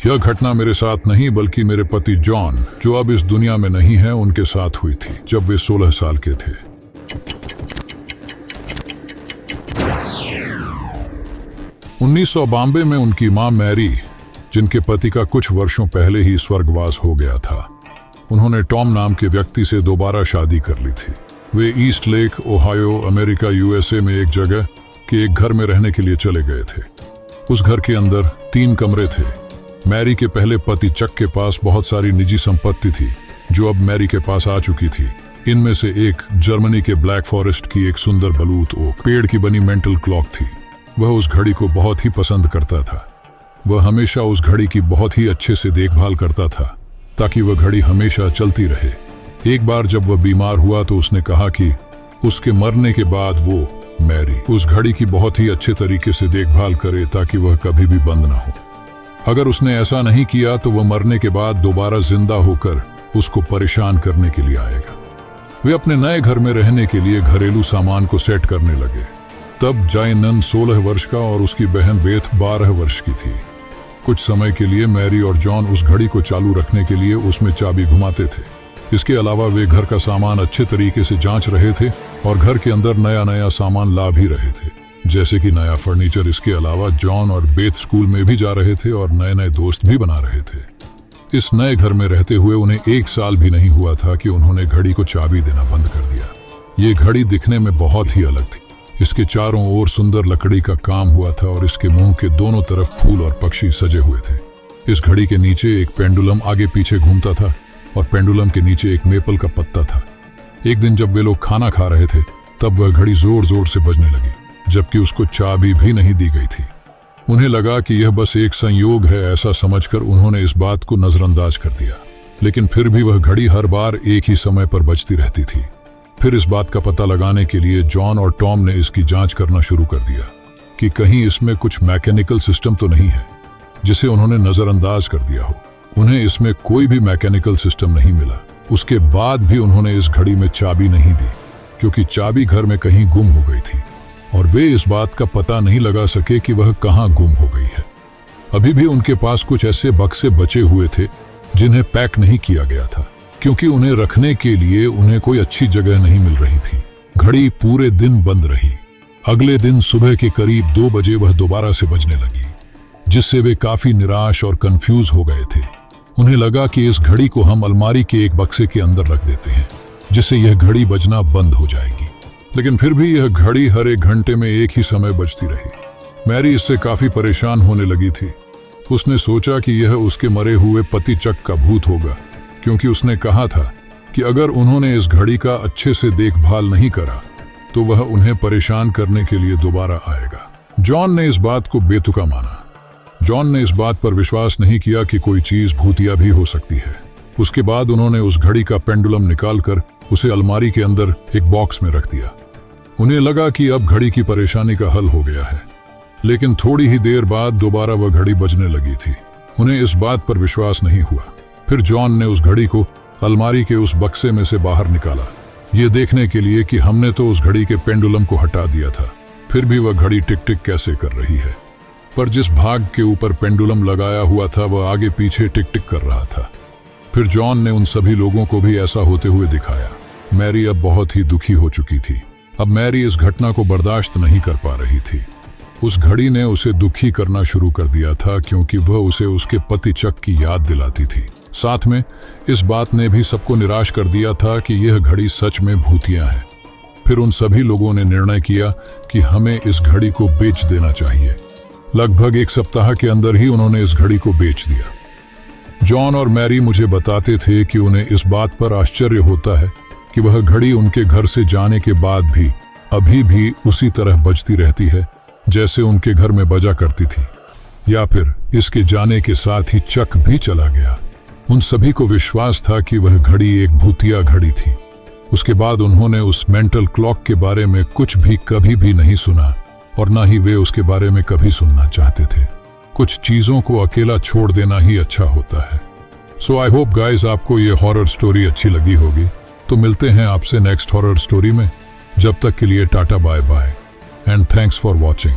यह घटना मेरे साथ नहीं बल्कि मेरे पति जॉन, जो अब इस दुनिया में नहीं है, उनके साथ हुई थी जब वे 16 साल के थे। 1992 में उनकी मां मैरी, जिनके पति का कुछ वर्षों पहले ही स्वर्गवास हो गया था, उन्होंने टॉम नाम के व्यक्ति से दोबारा शादी कर ली थी। वे East Lake, Ohio, America, USA में एक जगह के एक घर में रहने के लिए चले गए थे। उस घर के अंदर 3 कमरे थे। मैरी के पहले पति चक के पास बहुत सारी निजी संपत्ति थी, जो अब मैरी के पास आ चुकी थी। इनमें से एक जर्मनी के ब्लैक फॉरेस्ट की एक सुंदर बलूत ओक पेड़ की बनी मेंटल क्लॉक थी। वह उस घड़ी को बहुत ही पसंद करता था। वह हमेशा उस घड़ी की बहुत ही अच्छे से देखभाल करता था ताकि वह घड़ी हमेशा चलती रहे। एक बार जब वह बीमार हुआ तो उसने कहा कि उसके मरने के बाद वो मैरी उस घड़ी की बहुत ही अच्छे तरीके से देखभाल करे ताकि वह कभी भी बंद ना हो। अगर उसने ऐसा नहीं किया तो वह मरने के बाद दोबारा जिंदा होकर उसको परेशान करने के लिए आएगा। वे अपने नए घर में रहने के लिए घरेलू सामान को सेट करने लगे। तब जाइनन 16 वर्ष का और उसकी बहन बेथ 12 वर्ष की थी। कुछ समय के लिए मैरी और जॉन उस घड़ी को चालू रखने के लिए उसमें चाबी घुमाते थे। इसके अलावा वे घर का सामान अच्छे तरीके से जांच रहे थे और घर के अंदर नया नया सामान ला भी रहे थे, जैसे कि नया फर्नीचर। इसके अलावा जॉन और बेथ स्कूल में भी जा रहे थे और नए नए दोस्त भी बना रहे थे। इस नए घर में रहते हुए उन्हें 1 साल भी नहीं हुआ था कि उन्होंने घड़ी को चाबी देना बंद कर दिया। ये घड़ी दिखने में बहुत ही अलग थी। इसके चारों ओर सुंदर लकड़ी का काम हुआ था और इसके मुंह के दोनों तरफ फूल और पक्षी सजे हुए थे। इस घड़ी के नीचे एक पेंडुलम आगे पीछे घूमता था और पेंडुलम के नीचे एक मेपल का पत्ता था। एक दिन जब वे लोग खाना खा रहे थे तब वह घड़ी जोर जोर से बजने लगी, जबकि उसको चाबी भी नहीं दी गई थी। उन्हें लगा कि यह बस एक संयोग है। ऐसा समझकर उन्होंने इस बात को नजरअंदाज कर दिया, लेकिन फिर भी वह घड़ी हर बार एक ही समय पर बजती रहती थी। फिर इस बात का पता लगाने के लिए जॉन और टॉम ने इसकी जांच करना शुरू कर दिया कि कहीं इसमें कुछ मैकेनिकल सिस्टम तो नहीं है जिसे उन्होंने नजरअंदाज कर दिया हो। उन्हें इसमें कोई भी मैकेनिकल सिस्टम नहीं मिला। उसके बाद भी उन्होंने इस घड़ी में चाबी नहीं दी, क्योंकि चाबी घर में कहीं गुम हो गई थी और वे इस बात का पता नहीं लगा सके कि वह कहां गुम हो गई है। अभी भी उनके पास कुछ ऐसे बक्से बचे हुए थे जिन्हें पैक नहीं किया गया था, क्योंकि उन्हें रखने के लिए उन्हें कोई अच्छी जगह नहीं मिल रही थी। घड़ी पूरे दिन बंद रही। अगले दिन सुबह के करीब 2 बजे वह दोबारा से बजने लगी, जिससे वे काफी निराश और कंफ्यूज हो गए थे। उन्हें लगा कि इस घड़ी को हम अलमारी के एक बक्से के अंदर रख देते हैं, जिससे यह घड़ी बजना बंद हो जाएगी। लेकिन फिर भी यह घड़ी हर 1 घंटे में एक ही समय बजती रही। मैरी इससे काफी परेशान होने लगी थी। उसने सोचा कि यह उसके मरे हुए पति चक का भूत होगा, क्योंकि उसने कहा था कि अगर उन्होंने इस घड़ी का अच्छे से देखभाल नहीं करा तो वह उन्हें परेशान करने के लिए दोबारा आएगा। जॉन ने इस बात को बेतुका माना। जॉन ने इस बात पर विश्वास नहीं किया कि कोई चीज भूतिया भी हो सकती है। उसके बाद उन्होंने उस घड़ी का पेंडुलम निकालकर उसे अलमारी के अंदर एक बॉक्स में रख दिया। उन्हें लगा कि अब घड़ी की परेशानी का हल हो गया है, लेकिन थोड़ी ही देर बाद दोबारा वह घड़ी बजने लगी थी। उन्हें इस बात पर विश्वास नहीं हुआ। फिर जॉन ने उस घड़ी को अलमारी के उस बक्से में से बाहर निकाला, ये देखने के लिए कि हमने तो उस घड़ी के पेंडुलम को हटा दिया था, फिर भी वह घड़ी टिक टिक कैसे कर रही है। पर जिस भाग के ऊपर पेंडुलम लगाया हुआ था वह आगे पीछे टिक टिक कर रहा था। फिर जॉन ने उन सभी लोगों को भी ऐसा होते हुए दिखाया। मैरी अब बहुत ही दुखी हो चुकी थी। अब मैरी इस घटना को बर्दाश्त नहीं कर पा रही थी। उस घड़ी ने उसे दुखी करना शुरू कर दिया था, क्योंकि वह उसे उसके पति चक की याद दिलाती थी। साथ में इस बात ने भी सबको निराश कर दिया था कि यह घड़ी सच में भूतिया है। फिर उन सभी लोगों ने निर्णय किया कि हमें इस घड़ी को बेच देना चाहिए। लगभग 1 सप्ताह के अंदर ही उन्होंने इस घड़ी को बेच दिया। जॉन और मैरी मुझे बताते थे कि उन्हें इस बात पर आश्चर्य होता है कि वह घड़ी उनके घर से जाने के बाद भी अभी भी उसी तरह बजती रहती है जैसे उनके घर में बजा करती थी, या फिर इसके जाने के साथ ही चक भी चला गया। उन सभी को विश्वास था कि वह घड़ी एक भूतिया घड़ी थी। उसके बाद उन्होंने उस मेंटल क्लॉक के बारे में कुछ भी कभी भी नहीं सुना और ना ही वे उसके बारे में कभी सुनना चाहते थे। कुछ चीजों को अकेला छोड़ देना ही अच्छा होता है। सो आई होप गाइज आपको ये हॉरर स्टोरी अच्छी लगी होगी। तो मिलते हैं आपसे नेक्स्ट हॉरर स्टोरी में। जब तक के लिए टाटा bye bye and thanks for watching.